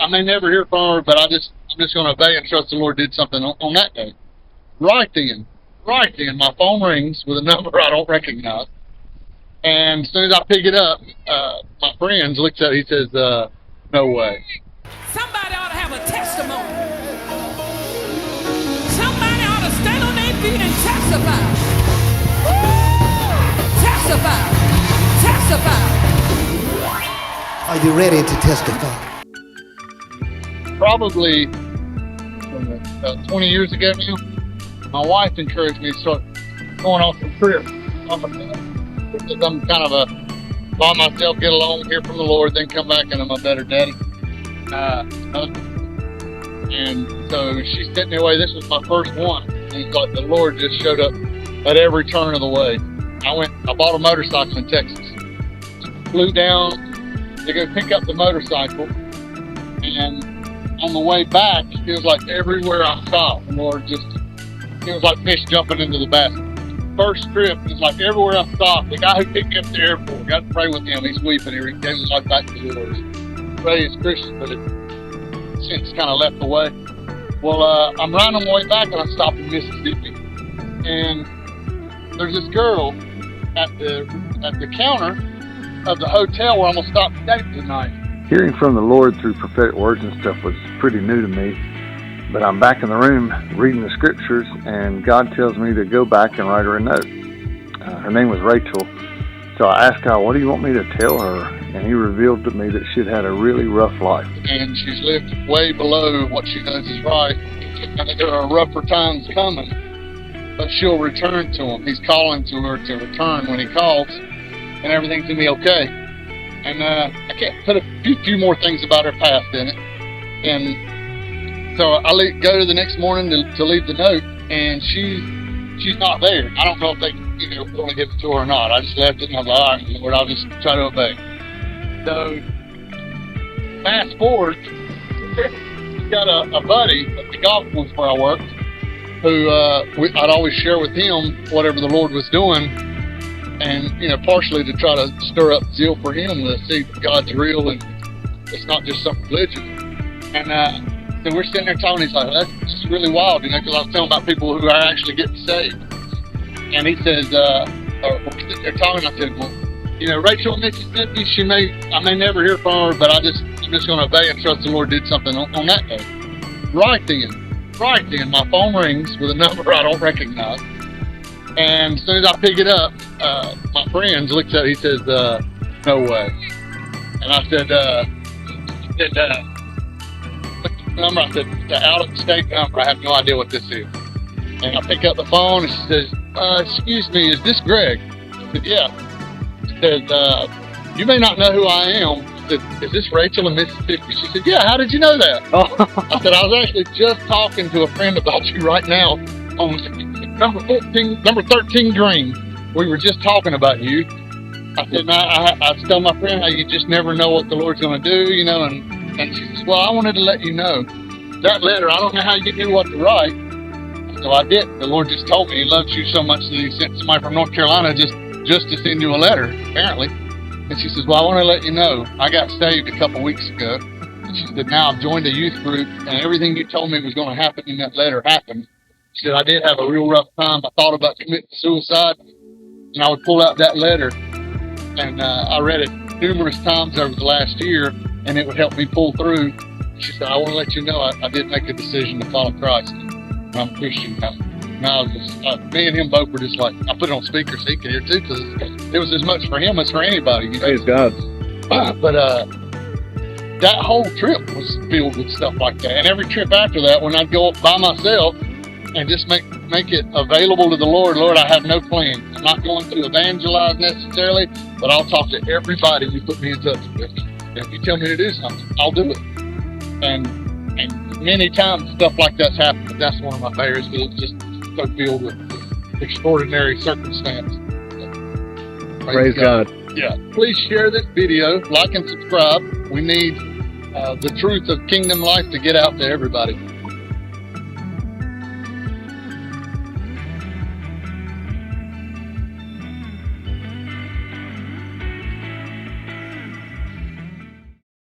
I may never hear from her, but I'm just going to obey and trust the Lord did something on that day. Right then, my phone rings with a number I don't recognize. And as soon as I pick it up, my friend looks at it, he says, no way. Somebody ought to have a testimony. Somebody ought to stand on their feet and testify. Testify. Testify. Are you ready to testify? Probably 20 years ago now, my wife encouraged me to start going on some trips on myself. Because I'm kind of a by myself, get along, hear from the Lord, then come back and I'm a better daddy. And so she sent me away. This was my first one. And it's like the Lord just showed up at every turn of the way. I bought a motorcycle in Texas. Flew down to go pick up the motorcycle. And on the way back, it was like everywhere I stopped, the Lord just, it was like fish jumping into the basket. First trip, it was like everywhere I stopped, the guy who picked me up at the airport, got to pray with him, he's weeping, he gave his life back to the Lord. Raised Christian, but it since kind of left the way. Well, I'm riding on my way back and I stopped in Mississippi. And there's this girl at the counter of the hotel where I'm going to stop today tonight. Hearing from the Lord through prophetic words and stuff was pretty new to me. But I'm back in the room reading the scriptures, and God tells me to go back and write her a note. Her name was Rachel. So I asked God, what do you want me to tell her? And he revealed to me that she'd had a really rough life. And she's lived way below what she knows is right. And there are rougher times coming, but she'll return to him. He's calling to her to return when he calls, and everything's going to be okay. And I can't put a few more things about her past in it. And so I go to the next morning to leave the note, and she's not there. I don't know if they want to give it to her or not. I just left it, and I was like, all right, Lord, I'll just try to obey. So fast forward, got a buddy at the golf course where I worked, who I'd always share with him whatever the Lord was doing, and partially to try to stir up zeal for him to see God's real and it's not just some religion. And so we're sitting there talking. He's like, "That's just really wild," because I was telling about people who are actually getting saved. And he says, we're sitting there talking. I said, "Well, Rachel in Mississippi, I may never hear from her, but I'm just going to obey and trust the Lord did something on that day." Right then, my phone rings with a number I don't recognize. And as soon as I pick it up, my friend looks at it, he says, no way. And I said, looked at the number, I said, the out-of-state number, I have no idea what this is. And I pick up the phone, and she says, excuse me, is this Gregg? I said, yeah. She says, you may not know who I am. I said, is this Rachel in Mississippi? She said, yeah, how did you know that? I said, I was actually just talking to a friend about you right now on number 13 green. We were just talking about you. I said, I tell my friend how you just never know what the Lord's going to do, and she says, well, I wanted to let you know. That letter, I don't know how you knew what to write. So I did. The Lord just told me he loves you so much that he sent somebody from North Carolina just to send you a letter, apparently. And she says, well, I want to let you know, I got saved a couple weeks ago. And she said, now I've joined a youth group, and everything you told me was going to happen in that letter happened. She said, I did have a real rough time. I thought about committing suicide, and I would pull out that letter. And I read it numerous times over the last year, and it would help me pull through. She said, I want to let you know I did make a decision to follow Christ. And I'm a Christian now. And I was just, me and him both were just like, I put it on speaker so he could hear too, because it was as much for him as for anybody. Praise God. But that whole trip was filled with stuff like that. And every trip after that, when I'd go up by myself and just make it available to the Lord, I have no plan. I'm not going to evangelize necessarily, but I'll talk to everybody you put me in touch with. And if you tell me to do something, I'll do it. And many times stuff like that's happened, but that's one of my favorites because it's just so filled with extraordinary circumstance. Praise God. Yeah. Please share this video, like and subscribe. We need the truth of kingdom life to get out to everybody.